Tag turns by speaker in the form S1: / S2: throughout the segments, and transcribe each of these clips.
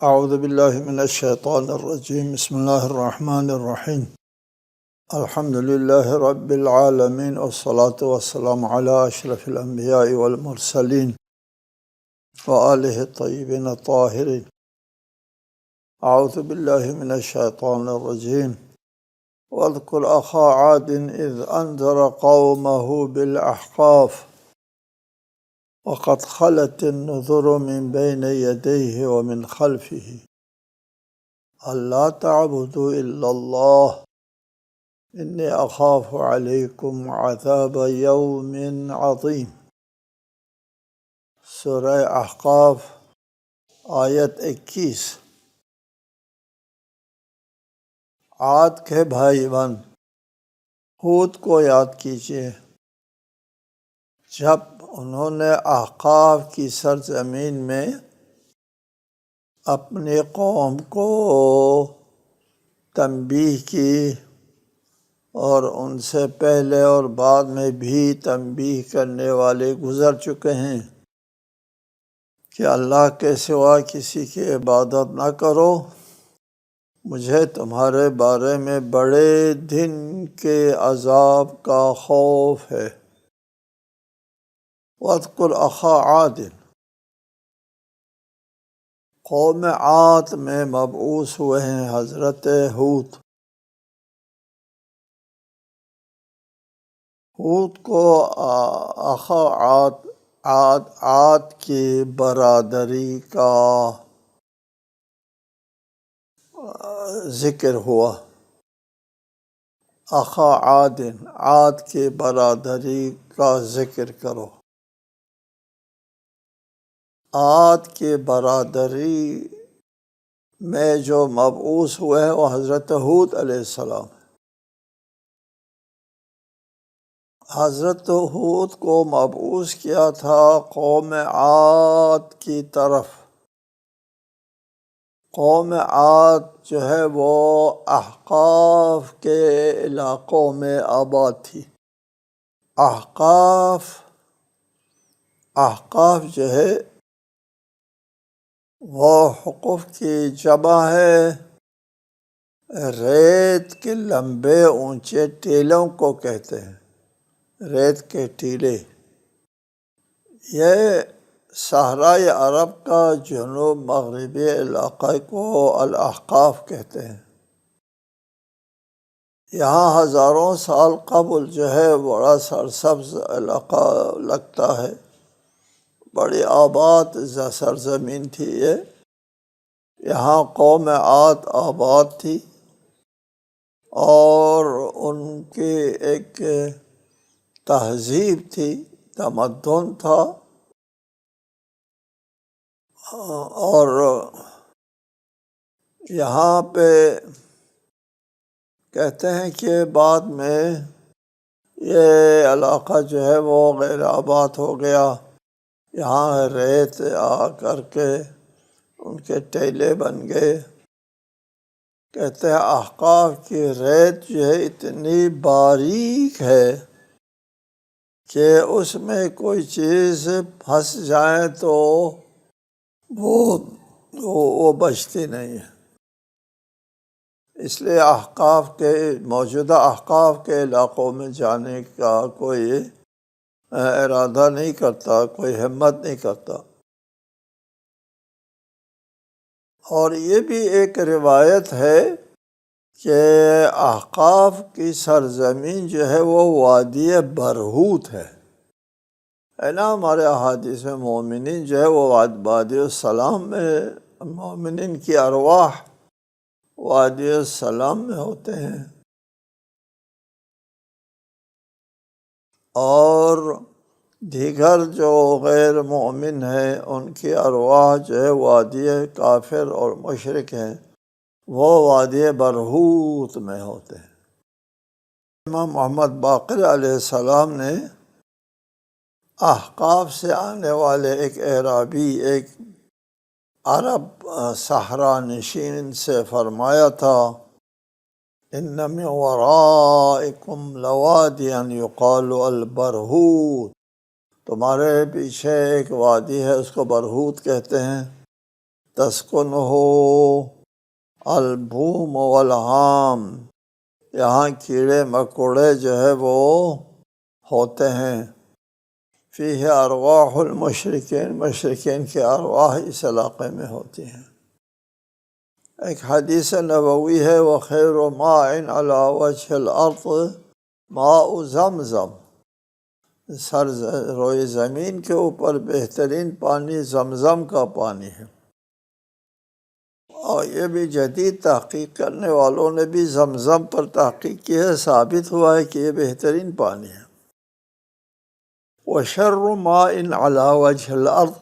S1: اعوذ باللہ من الشیطان الرجیم بسم اللہ الرحمن الرحیم الحمد للہ رب العالمین والصلاة والسلام علی اشرف الانبیاء والمرسلین وآلہ الطیبین الطاہرین اعوذ باللہ من الشیطان الرجیم واذکر اخا عاد اذ انذر قومه بالاحقاف وقد خلت النذر من بين يديه ومن خلفه ألا تعبدوا إلا الله إني أخاف عليكم عذاب يوم عظيم۔ سورہ احقاف آیت 21۔ عاد کے بھائی بن ہود کو یاد کیجیے جب انہوں نے احقاف کی سرزمین میں اپنی قوم کو تنبیہ کی اور ان سے پہلے اور بعد میں بھی تنبیہ کرنے والے گزر چکے ہیں کہ اللہ کے سوا کسی کی عبادت نہ کرو، مجھے تمہارے بارے میں بڑے دن کے عذاب کا خوف ہے۔ وَاذْكُرْ أَخَا عَادٍ، قوم عاد میں مبعوث ہوئے ہیں حضرت ہود۔ ہود کو اخا عاد کی برادری کا ذکر ہوا۔ اخا عاد کی برادری کا ذکر کرو۔ عاد کی برادری میں جو مبعوث ہوئے ہیں وہ حضرت ہود علیہ السلام۔ حضرت ہود کو مبعوث کیا تھا قوم عاد کی طرف۔ قوم عاد جو ہے وہ احقاف کے علاقوں میں آباد تھی۔ احقاف جو ہے وہ حقوف کی جمع ہے، ریت کے لمبے اونچے ٹیلوں کو کہتے ہیں، ریت کے ٹیلے۔ یہ صحرائی عرب کا جنوب مغربی علاقہ کو الاحقاف کہتے ہیں۔ یہاں ہزاروں سال قبل جو ہے بڑا سرسبز علاقہ لگتا ہے، بڑی آباد سرزمین تھی یہ۔ یہاں قوم عاد آباد تھی اور ان کی ایک تہذیب تھی، تمدن تھا، اور یہاں پہ کہتے ہیں کہ بعد میں یہ علاقہ جو ہے وہ غیر آباد ہو گیا، یہاں ریت آ کر کے ان کے ٹیلے بن گئے۔ کہتے ہیں احقاف کی ریت جو ہے اتنی باریک ہے کہ اس میں کوئی چیز پھنس جائے تو وہ بچتی نہیں ہے۔ اس لیے موجودہ احقاف کے علاقوں میں جانے کا کوئی ارادہ نہیں کرتا، کوئی ہمت نہیں کرتا۔ اور یہ بھی ایک روایت ہے کہ احقاف کی سرزمین جو ہے وہ وادی برہوت ہے نا۔ ہمارے احادیث میں مومنین جو ہے وہ وادی السلام میں، مومنین کی ارواح وادی السلام میں ہوتے ہیں، اور دیگر جو غیر مومن ہیں ان کی ارواح جو ہے وادی کافر اور مشرک ہیں، وہ وادی برہوت میں ہوتے ہیں۔ امام محمد باقر علیہ السلام نے احقاف سے آنے والے ایک اعرابی، ایک عرب صحرا نشین سے فرمایا تھا، ان من ورائکم لوادیا یقال البرہوت، تمہارے پیچھے ایک وادی ہے اس کو برہوت کہتے ہیں، تسکنہ البوم والحام، یہاں کیڑے مکوڑے جو ہے وہ ہوتے ہیں۔ فیہ ارواح المشرکین، مشرکین کے ارواح اس علاقے میں ہوتی ہیں۔ ایک حدیث نبوی ہے وخیر ماء علی وجہ الارض ماء زمزم، روئے زمین کے اوپر بہترین پانی زمزم کا پانی ہے۔ اور یہ بھی جدید تحقیق کرنے والوں نے بھی زمزم پر تحقیق کی ہے، ثابت ہوا ہے کہ یہ بہترین پانی ہے۔ وشر ماء علی وجہ الارض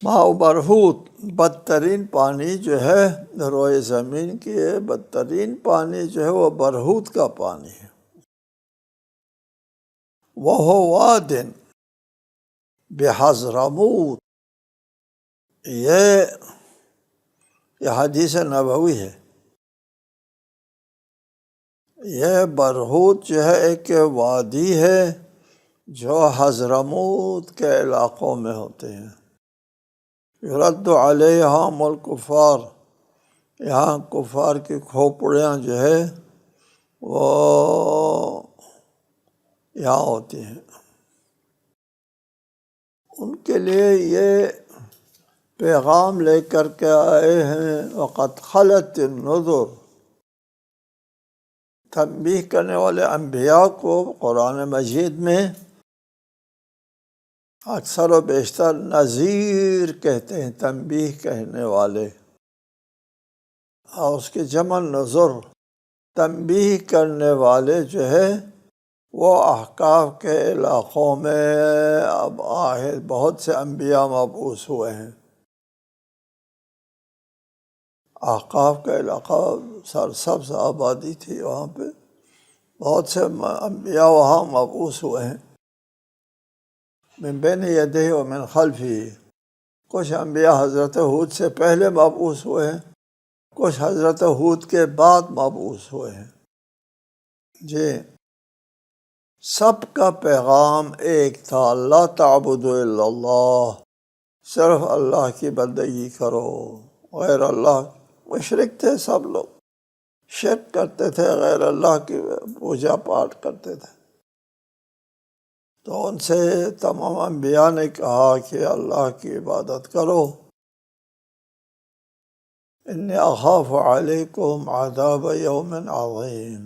S1: ماء برہوت، بدترین پانی جو ہے روئے زمین کی بدترین پانی جو ہے وہ برہوت کا پانی ہے۔ وہو واد بحضرموت، یہ حدیث نبوی ہے۔ یہ برہوت جو ہے ایک وادی ہے جو حضرموت کے علاقوں میں ہوتے ہیں۔ یرد علیہم الکفار، یہاں کفار کی کھوپڑیاں جو ہے وہ یہاں ہوتی ہیں۔ ان کے لیے یہ پیغام لے کر کے آئے ہیں وقد خلت النذر، تنبیہ کرنے والے انبیاء کو قرآن مجید میں اکثر و بیشتر نذیر کہتے ہیں، تنبیہ کہنے والے، اور اس کے جمع نذر، تنبیہ کرنے والے جو ہے وہ احقاف کے علاقوں میں اب بہت سے انبیاء مبعوث ہوئے ہیں۔ احقاف کا علاقہ سرسبز آبادی تھی، وہاں پہ بہت سے انبیاء وہاں مبعوث ہوئے ہیں۔ من بین یدیہ و من خلفہ، کچھ انبیاء حضرت ہود سے پہلے مبعوث ہوئے ہیں، کچھ حضرت ہود کے بعد مبعوث ہوئے ہیں۔ جی، سب کا پیغام ایک تھا، لا تعبدوا الا اللہ، صرف اللہ کی بندگی کرو، غیر اللہ، مشرک تھے سب لوگ، شرک کرتے تھے، غیر اللہ کی پوجا پاٹ کرتے تھے۔ تو ان سے تمام انبیاء نے کہا کہ اللہ کی عبادت کرو۔ انی اخاف علیکم عذاب یوم عظیم،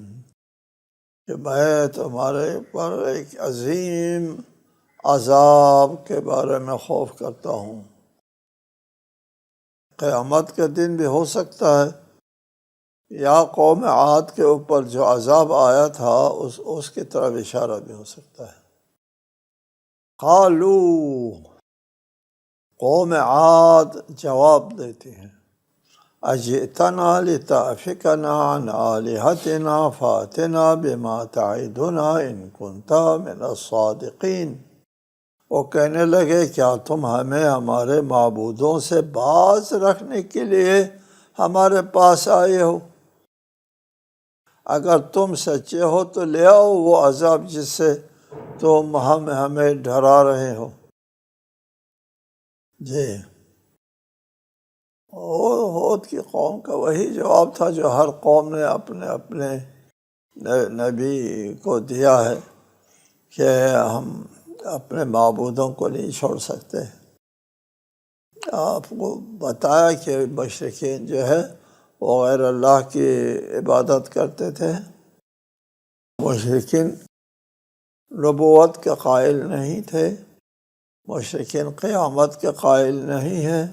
S1: کہ میں تمہارے پر ایک عظیم عذاب کے بارے میں خوف کرتا ہوں۔ قیامت کے دن بھی ہو سکتا ہے، یا قوم عاد کے اوپر جو عذاب آیا تھا اس کی طرف اشارہ بھی ہو سکتا ہے۔ قالو، قوم عاد جواب دیتی ہیں، اجئتنا لتأفکنا عن آلہتنا فاتنا بما تعدنا ان کنت من الصادقین۔ وہ کہنے لگے کیا تم ہمیں ہمارے معبودوں سے باز رکھنے کے لیے ہمارے پاس آئے ہو؟ اگر تم سچے ہو تو لے آؤ وہ عذاب جس سے تم ہمیں ڈرا رہے ہو۔ جی، ہود کی قوم کا وہی جواب تھا جو ہر قوم نے اپنے اپنے نبی کو دیا ہے، کہ ہم اپنے معبودوں کو نہیں چھوڑ سکتے۔ آپ کو بتایا کہ مشرکین جو ہے وہ غیر اللہ کی عبادت کرتے تھے۔ مشرکین نبوت کے قائل نہیں تھے، مشرکین قیامت کے قائل نہیں ہیں،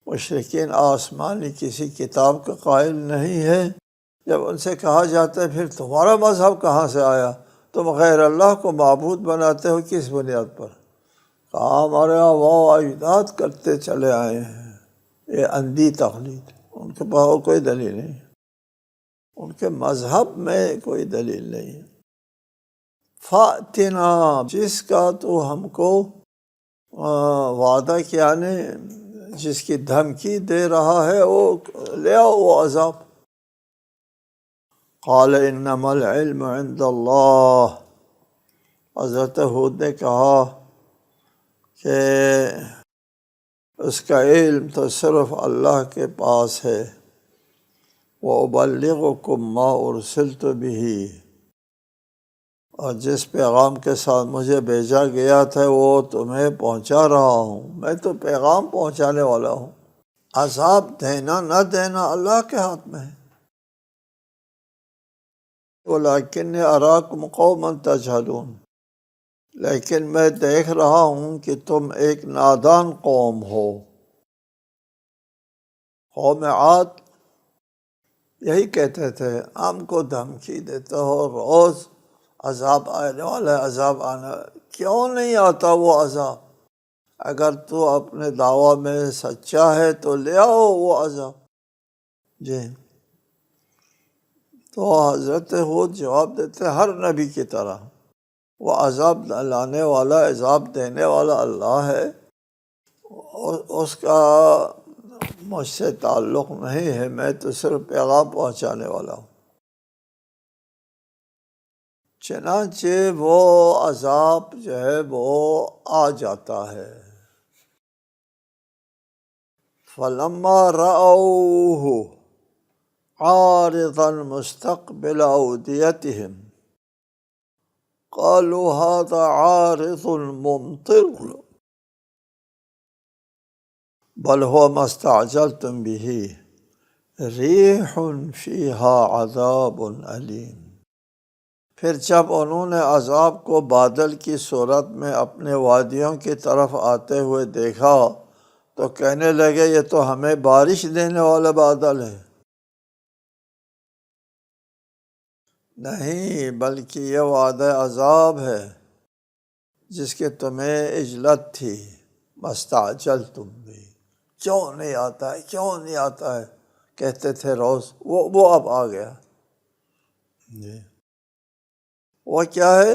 S1: مشرکین آسمانی کسی کتاب کے قائل نہیں ہیں۔ جب ان سے کہا جاتا ہے پھر تمہارا مذہب کہاں سے آیا، تم غیر اللہ کو معبود بناتے ہو کس بنیاد پر؟ کہا ہمارے آباء و اجداد کرتے چلے آئے ہیں۔ یہ اندھی تقلید، ان کے پاس کوئی دلیل نہیں، ان کے مذہب میں کوئی دلیل نہیں۔ فاتنا، جس کا تو ہم کو وعدہ کیا نے، جس کی دھمکی دے رہا ہے وہ لے آؤ وہ عذاب۔ قال انما العلم عند اللہ، حضرت ہود نے کہا کہ اس کا علم تو صرف اللہ کے پاس ہے۔ وَأُبَلِّغُكُم مَّا أُرْسِلْتُ بِهِ، اور جس پیغام کے ساتھ مجھے بھیجا گیا تھا وہ تمہیں پہنچا رہا ہوں۔ میں تو پیغام پہنچانے والا ہوں۔ عذاب دینا نہ دینا اللہ کے ہاتھ میں ہے۔ وَلَٰكِنِّي أَرَاكُمْ قَوْمًا تَجْهَلُونَ، لیکن میں دیکھ رہا ہوں کہ تم ایک نادان قوم ہو۔ قوم عاد یہی کہتے تھے، ہم کو دھمکی دیتے ہو، روز عذاب آنے والا ہے، عذاب آنے والا ہے۔ کیوں نہیں آتا وہ عذاب؟ اگر تو اپنے دعویٰ میں سچا ہے تو لے آؤ وہ عذاب۔ جی، تو حضرت ہود جواب دیتے ہر نبی کی طرح، وہ عذاب لانے والا، عذاب دینے والا اللہ ہے، اس کا مجھ سے تعلق نہیں ہے، میں تو صرف پیغام پہنچانے والا ہوں۔ چنانچہ وہ عذاب جو ہے وہ آ جاتا ہے۔ فَلَمَّا رَأَوْهُ عَارِضًا مُسْتَقْبِلَ أَوْدِيَتِهِمْ قَالُوا هَذَا عَارِضٌ مُمْطِرُنَا بَلْ هُوَ مَا اسْتَعْجَلْتُمْ بِهِ رِيحٌ فِيهَا عَذَابٌ أَلِيمٌ۔ پھر جب انہوں نے عذاب کو بادل کی صورت میں اپنے وادیوں کی طرف آتے ہوئے دیکھا تو کہنے لگے یہ تو ہمیں بارش دینے والا بادل ہے۔ نہیں، بلکہ یہ وعدہ عذاب ہے جس کی تمہیں عجلت تھی۔ مستعجلتم بھی، کیوں نہیں آتا ہے، کیوں نہیں آتا ہے کہتے تھے روز، وہ اب آ گیا۔ جی، وہ کیا ہے؟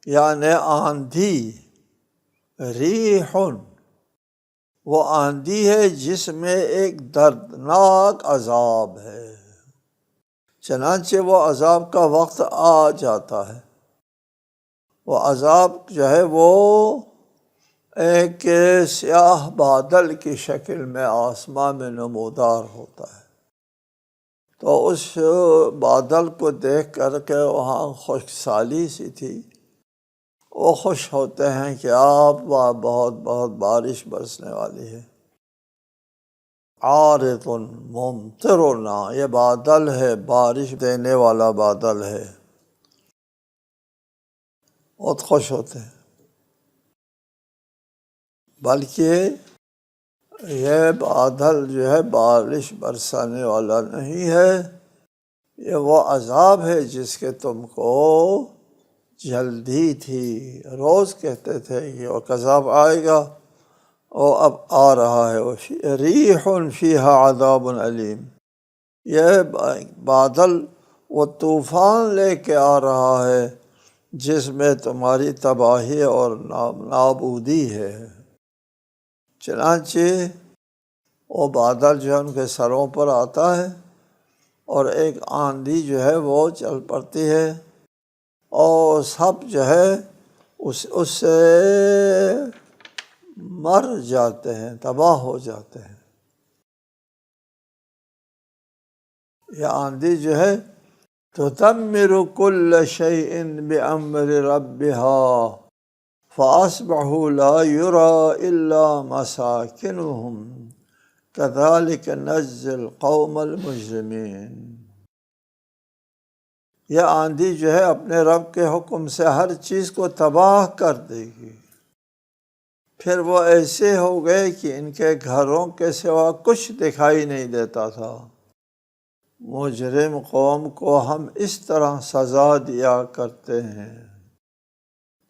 S1: یعنی آندھی، ریح، وہ آندھی ہے جس میں ایک دردناک عذاب ہے۔ چنانچہ وہ عذاب کا وقت آ جاتا ہے۔ وہ عذاب جو ہے وہ ایک سیاہ بادل کی شکل میں آسمان میں نمودار ہوتا ہے۔ تو اس بادل کو دیکھ کر کے وہاں خشکسالی سی تھی، وہ خوش ہوتے ہیں کہ آپ بہت بہت بارش برسنے والی ہے۔ عارض ممطرنا، یہ بادل ہے، بارش دینے والا بادل ہے، بہت خوش ہوتے ہیں۔ بلکہ یہ بادل جو ہے بارش برسانے والا نہیں ہے، یہ وہ عذاب ہے جس کے تم کو جلدی تھی۔ روز کہتے تھے کہ وہ عذاب آئے گا، اور اب آ رہا ہے۔ ریح فیہا عذاب علیم، یہ بادل وہ طوفان لے کے آ رہا ہے جس میں تمہاری تباہی اور نابودی ہے۔ چنانچہ وہ بادل جو ہے ان کے سروں پر آتا ہے اور ایک آندھی جو ہے وہ چل پڑتی ہے، اور سب جو ہے اس سے مر جاتے ہیں، تباہ ہو جاتے ہیں۔ یہ آندھی جو ہے تُدَمِّرُ كُلَّ شَيْءٍ بِأَمْرِ رَبِّهَا فَأَصْبَحُوا لَا يُرَىٰ إِلَّا مَسَاكِنُهُمْ كَذَلِكَ نَجْزِي الْقَوْمَ الْمُجْرِمِينَ۔ یہ آندھی جو ہے اپنے رب کے حکم سے ہر چیز کو تباہ کر دے گی۔ پھر وہ ایسے ہو گئے کہ ان کے گھروں کے سوا کچھ دکھائی نہیں دیتا تھا۔ مجرم قوم کو ہم اس طرح سزا دیا کرتے ہیں۔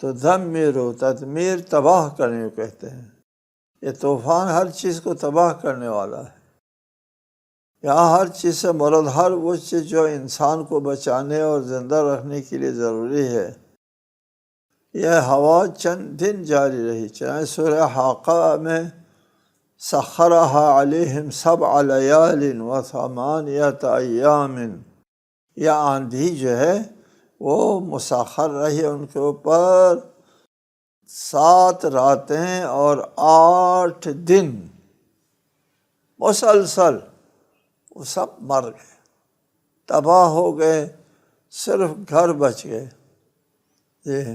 S1: تدمر، تدمیر تباہ کرنے کو کہتے ہیں۔ یہ طوفان ہر چیز کو تباہ کرنے والا ہے۔ یہاں ہر چیز سے مراد ہر وہ چیز جو انسان کو بچانے اور زندہ رکھنے کے لیے ضروری ہے۔ یہ ہوا چند دن جاری رہی، چنانچہ سورہ حاقہ میں سخرها علیہم 7 لیال و8 ایام، یہ آندھی جو ہے وہ مسخر رہی ان کے اوپر 7 راتیں اور 8 دن۔ مسلسل، وہ سب مر گئے، تباہ ہو گئے، صرف گھر بچ گئے۔ یہ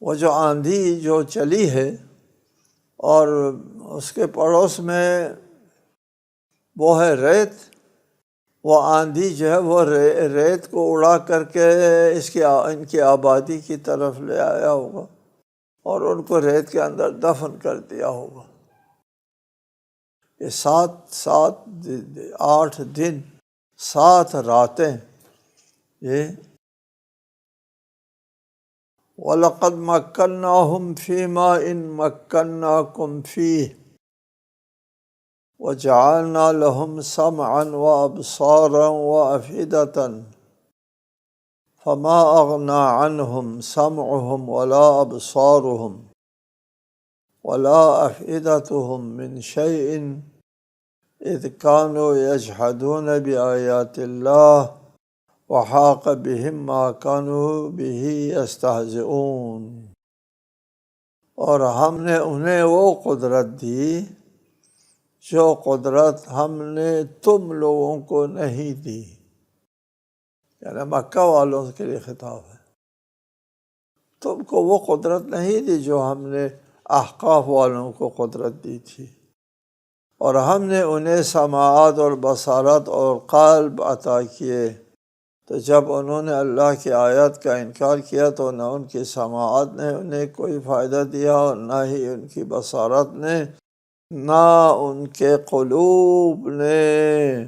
S1: وہ جو آندھی جو چلی ہے اور اس کے پڑوس میں وہ ہے ریت، وہ آندھی جو ہے وہ ریت کو اڑا کر کے ان کی آبادی کی طرف لے آیا ہوگا اور ان کو ریت کے اندر دفن کر دیا ہوگا۔ یہ 8 دن 7 راتیں یہ وَلَقَدْ مَكَّنَّاهُمْ فِي مَاءٍ مَكَّنَّاكُمْ فِيهِ وَجَعَلْنَا لَهُمْ سَمْعًا وَأَبْصَارًا وَأَفْئِدَةً فَمَا أَغْنَى عَنْهُمْ سَمْعُهُمْ وَلَا أَبْصَارُهُمْ وَلَا أَفْئِدَتُهُمْ مِنْ شَيْءٍ إِذْ كَانُوا يَجْحَدُونَ بِآيَاتِ اللَّهِ وَحَاقَ بِهِمْ مَا كَانُوا بِهِ يَسْتَهْزِئُونَ۔ اور ہم نے انہیں وہ قدرت دی جو قدرت ہم نے تم لوگوں کو نہیں دی، یعنی مکہ والوں کے لیے خطاب ہے۔ تم کو وہ قدرت نہیں دی جو ہم نے احقاف والوں کو قدرت دی تھی، اور ہم نے انہیں سماعت اور بصارت اور قلب عطا کیے، تو جب انہوں نے اللہ کی آیات کا انکار کیا تو نہ ان کی سماعت نے انہیں کوئی فائدہ دیا اور نہ ہی ان کی بصارت نے، نہ ان کے قلوب نے،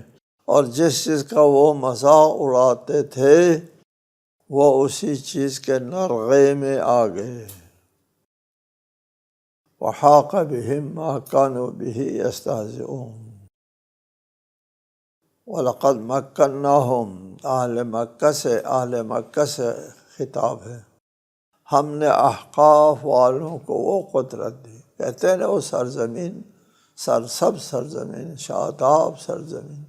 S1: اور جس چیز کا وہ مذاق اڑاتے تھے وہ اسی چیز کے نرغے میں آ گئے۔ وحاق بہم ما كانوا به يستهزئون۔ وَلَقَدْ مَكَّنَّاهُمْ، اہل مکہ سے خطاب ہے، ہم نے احقاف والوں کو وہ قدرت دی۔ کہتے ہیں نا وہ سرزمین، سرسب سرزمین، شاداب سرزمین،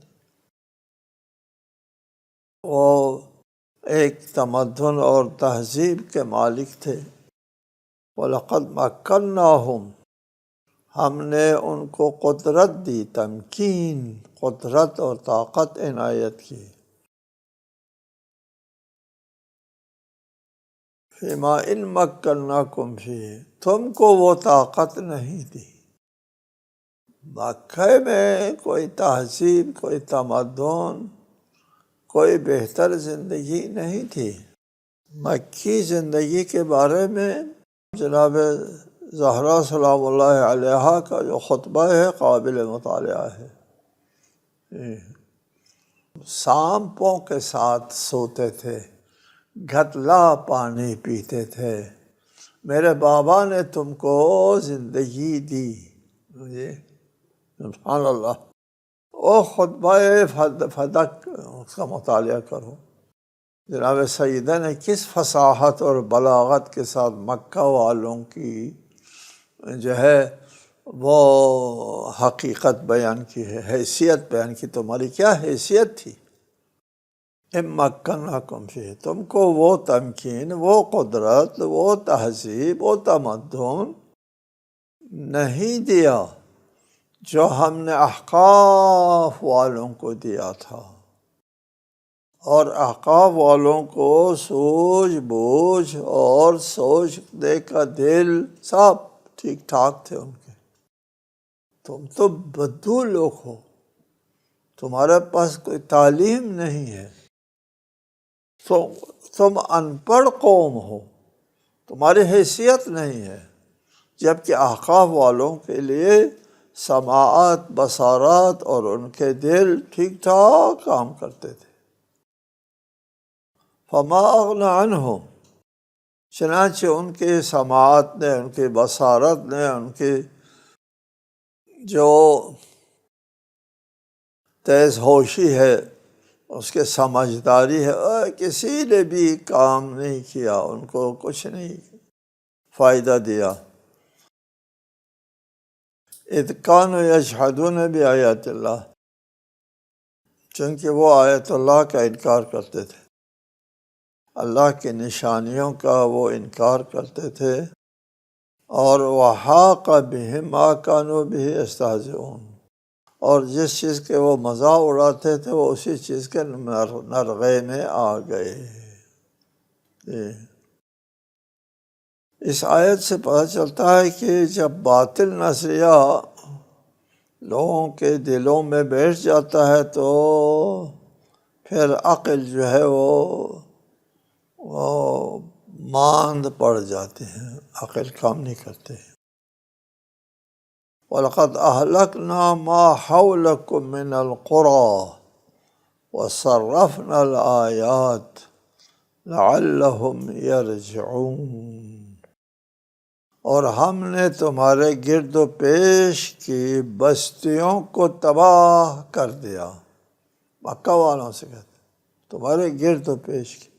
S1: وہ ایک تمدن اور تہذیب کے مالک تھے۔ وَلَقَدْ مَكَّنَّاهُمْ، ہم نے ان کو قدرت دی، تمکین، قدرت اور طاقت عنایت کی۔ فِي مَاءٍ مَكَّنَّاكُمْ فِيهِ، تم کو وہ طاقت نہیں دی۔ مکہ میں کوئی تہذیب، کوئی تمدن، کوئی بہتر زندگی نہیں تھی۔ مکی زندگی کے بارے میں جناب زہرا سلام اللہ علیہا کا جو خطبہ ہے قابل مطالعہ ہے۔ سانپوں کے ساتھ سوتے تھے، گھتلا پانی پیتے تھے، میرے بابا نے تم کو زندگی دی۔ سبحان اللہ، وہ خطبہ فدق اس کا مطالعہ کرو۔ جناب سیدہ نے کس فصاحت اور بلاغت کے ساتھ مکہ والوں کی جو ہے وہ حقیقت بیان کی ہے، حیثیت بیان کی۔ تمہاری کیا حیثیت تھی؟ مَكَّنَّاكُمْ فِيهِ، تم کو وہ تمکین، وہ قدرت، وہ تہذیب، وہ تمدن نہیں دیا جو ہم نے احقاف والوں کو دیا تھا۔ اور احقاف والوں کو سوجھ بوجھ اور سوچنے کا دل سب ٹھیک ٹھاک تھے ان کے۔ تم تو بدو لوگ ہو، تمہارے پاس کوئی تعلیم نہیں ہے، تم ان پڑھ قوم ہو، تمہاری حیثیت نہیں ہے، جبکہ احقاف والوں کے لیے سماعت، بصارت اور ان کے دل ٹھیک ٹھاک کام کرتے تھے۔ فما اغنى عنہم، چنانچہ ان کی سماعت نے، ان کی بصارت نے، ان کی جو تیز ہوشی ہے، اس کے سمجھداری ہے، کسی نے بھی کام نہیں کیا، ان کو کچھ نہیں فائدہ دیا۔ اذ كانوا يجحدون بآیات اللہ، چونکہ وہ آیت اللہ کا انکار کرتے تھے، اللہ کی نشانیوں کا وہ انکار کرتے تھے، اور وحاق بہم ما کانوا بہ یستہزئون، اور جس چیز کے وہ مذاق اڑاتے تھے وہ اسی چیز کے نرغے میں آ گئے۔ اس آیت سے پتہ چلتا ہے کہ جب باطل نظریہ لوگوں کے دلوں میں بیٹھ جاتا ہے تو پھر عقل جو ہے وہ ماند پڑ جاتے ہیں، عقل کام نہیں کرتے۔ وَلَقَدْ أَهْلَكْنَا مَا حَوْلَكُمْ مِنَ الْقُرَىٰ وَصَرَّفْنَا الْآيَاتِ لَعَلَّهُمْ يَرْجِعُونَ، اور ہم نے تمہارے گرد و پیش کی بستیوں کو تباہ کر دیا۔ مکہ والوں سے کہتے تمہارے گرد و پیش کی،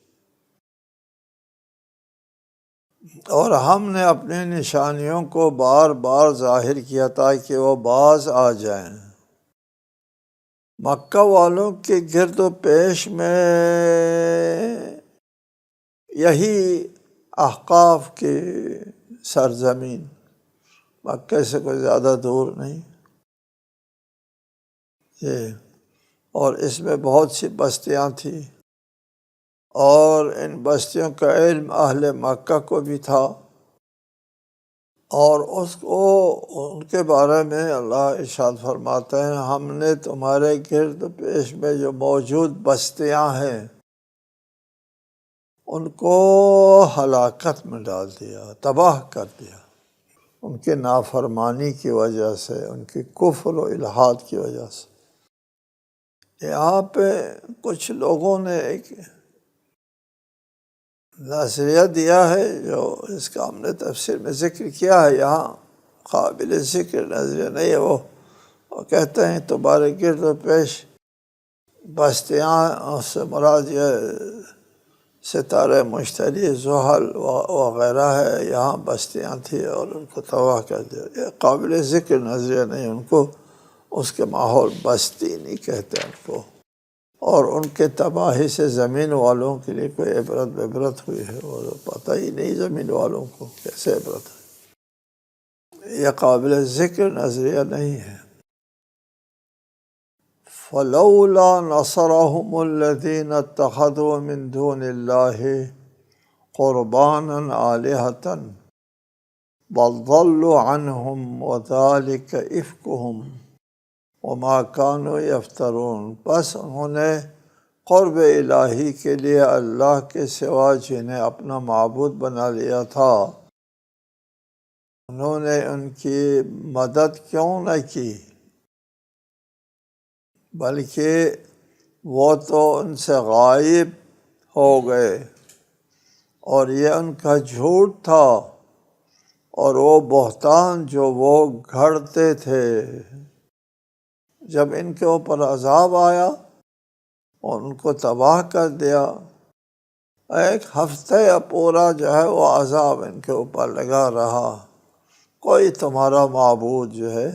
S1: اور ہم نے اپنی نشانیوں کو بار بار ظاہر کیا تاکہ وہ باز آ جائیں۔ مکہ والوں کے گرد و پیش میں یہی احقاف کی سرزمین، مکہ سے کوئی زیادہ دور نہیں، اور اس میں بہت سی بستیاں تھیں، اور ان بستیوں کا علم اہل مکہ کو بھی تھا، اور ان کے بارے میں اللہ ارشاد فرماتے ہیں ہم نے تمہارے گرد و پیش میں جو موجود بستیاں ہیں ان کو ہلاکت میں ڈال دیا، تباہ کر دیا، ان کے نافرمانی کی وجہ سے، ان کی کفر و الحاد کی وجہ سے۔ یہاں پہ کچھ لوگوں نے ایک نظریہ دیا ہے جو اس کا ہم نے تفسیر میں ذکر کیا ہے، یہاں قابل ذکر نظریہ نہیں ہے۔ وہ کہتے ہیں تمہارے گرد و پیش بستیاں سے مراد یہ ستارے مشتری، زحل وغیرہ ہے، یہاں بستیاں تھیں اور ان کو تباہ کر دیا۔ یہ قابل ذکر نظریہ نہیں، ان کو اس کے ماحول بستی نہیں کہتے ان کو، اور ان کے تباہی سے زمین والوں کے لیے کوئی عبرت ہوئی ہے، اور پتہ ہی نہیں زمین والوں کو کیسے عبرت ہے، یہ قابل ذکر نظریہ نہیں ہے۔ فَلَوْلَا نَصَرَهُمُ الَّذِينَ اتَّخَذُوا مِن دُونِ اللَّهِ قُرْبَانًا آلِهَةً بَلْ ضَلُّوا عَنْهُمْ وَذَلِكَ إِفْكُهُمْ وَمَا كَانُوا يَفْتَرُونَ، بس انہوں نے قرب الہی کے لیے اللہ کے سوا جنہیں اپنا معبود بنا لیا تھا، انہوں نے ان کی مدد کیوں نہ کی، بلکہ وہ تو ان سے غائب ہو گئے، اور یہ ان کا جھوٹ تھا اور وہ بہتان جو وہ گھڑتے تھے۔ جب ان کے اوپر عذاب آیا اور ان کو تباہ کر دیا، ایک ہفتہ یا پورا جو ہے وہ عذاب ان کے اوپر لگا رہا، کوئی تمہارا معبود جو ہے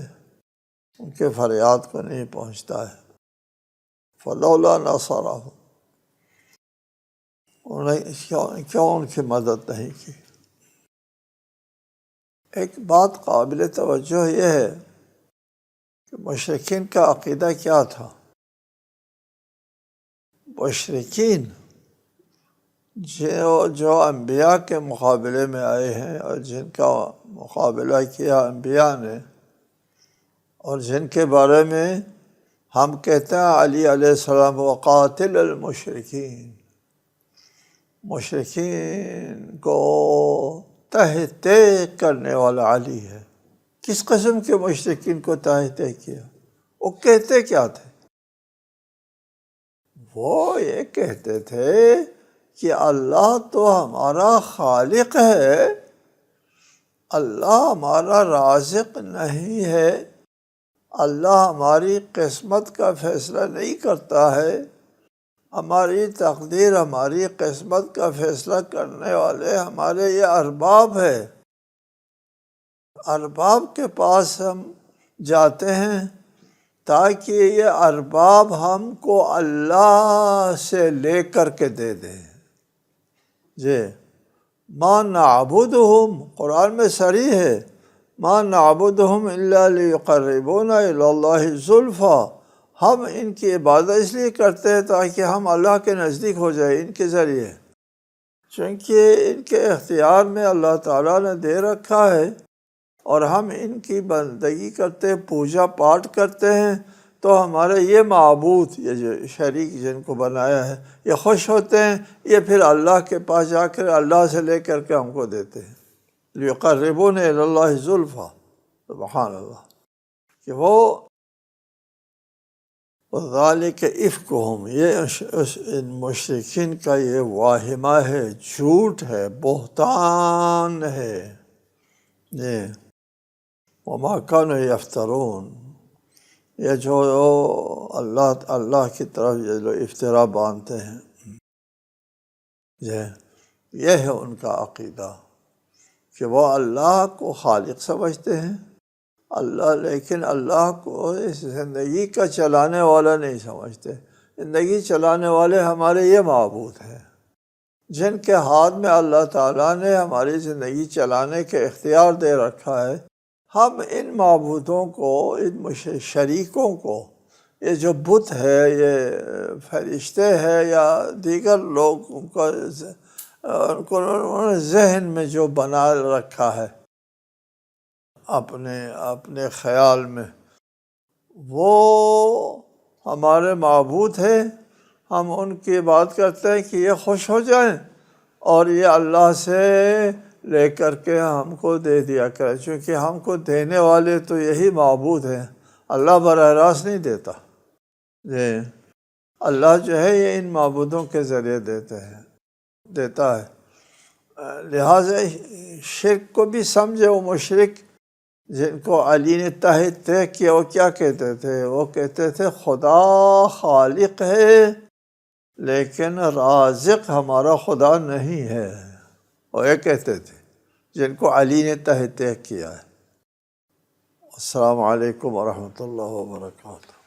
S1: ان کے فریاد کو نہیں پہنچتا ہے۔ فلولا نصرہم، انہیں کیوں ان کی مدد نہیں کی۔ ایک بات قابل توجہ یہ ہے کہ مشرکین کا عقیدہ کیا تھا۔ مشرکین جو انبیاء کے مقابلے میں آئے ہیں اور جن کا مقابلہ کیا انبیاء نے، اور جن کے بارے میں ہم کہتے ہیں علی علیہ السلام وقاتل المشرکین، مشرکین کو تہ تہ کرنے والا علی ہے۔ کس قسم کے مشرکین کو تہ تہ کیا؟ وہ کہتے کیا تھے؟ وہ یہ کہتے تھے کہ اللہ تو ہمارا خالق ہے، اللہ ہمارا رازق نہیں ہے، اللہ ہماری قسمت کا فیصلہ نہیں کرتا ہے، ہماری تقدیر، ہماری قسمت کا فیصلہ کرنے والے ہمارے یہ ارباب ہے، ارباب کے پاس ہم جاتے ہیں تاکہ یہ ارباب ہم کو اللہ سے لے کر کے دے دیں۔ جی، ما نعبدہم، قرآن میں صریح ہے، ما نعبدہم الا لیقربونا الی اللہ زلفیٰ، ہم ان کی عبادت اس لیے کرتے ہیں تاکہ ہم اللہ کے نزدیک ہو جائیں ان کے ذریعے، چونکہ ان کے اختیار میں اللہ تعالیٰ نے دے رکھا ہے، اور ہم ان کی بندگی کرتے ہیں، پوجا پاٹ کرتے ہیں، تو ہمارے یہ معبود، یہ جو شریک جن کو بنایا ہے، یہ خوش ہوتے ہیں، یہ پھر اللہ کے پاس جا کر اللہ سے لے کر کے ہم کو دیتے ہیں، لیقربونا الی اللہ زلفیٰ، سبحان اللہ، کہ وہ ذالک افکہم، یہ ان مشرکین کا یہ واہمہ ہے، جھوٹ ہے، بہتان ہے، یہ وما کانوا یفترون، یہ جو اللہ کی طرف یہ جو افطرا باندھتے ہیں، یہ ہے ان کا عقیدہ کہ وہ اللہ کو خالق سمجھتے ہیں، لیکن اللہ کو اس زندگی کا چلانے والا نہیں سمجھتے۔ زندگی چلانے والے ہمارے یہ معبود ہیں جن کے ہاتھ میں اللہ تعالیٰ نے ہماری زندگی چلانے کے اختیار دے رکھا ہے۔ ہم ان معبودوں کو، ان شریکوں کو، یہ جو بت ہے، یہ فرشتے ہیں یا دیگر لوگ، ان کو انہوں نے ذہن میں جو بنا رکھا ہے اپنے خیال میں، وہ ہمارے معبود ہیں۔ ہم ان کی بات کرتے ہیں کہ یہ خوش ہو جائیں اور یہ اللہ سے لے کر کے ہم کو دے دیا کرے، چونکہ ہم کو دینے والے تو یہی معبود ہیں، اللہ براہ راست نہیں دیتا۔ اللہ جو ہے یہ ان معبودوں کے ذریعے دیتا ہے۔ لہٰذا شرک کو بھی سمجھے وہ مشرک جن کو علی نے تحت طے کیا، وہ کیا کہتے تھے؟ وہ کہتے تھے خدا خالق ہے لیکن رازق ہمارا خدا نہیں ہے، وہ یہ کہتے تھے جن کو علی نے تحت طے کیا ہے۔ السلام علیکم ورحمۃ اللہ وبرکاتہ۔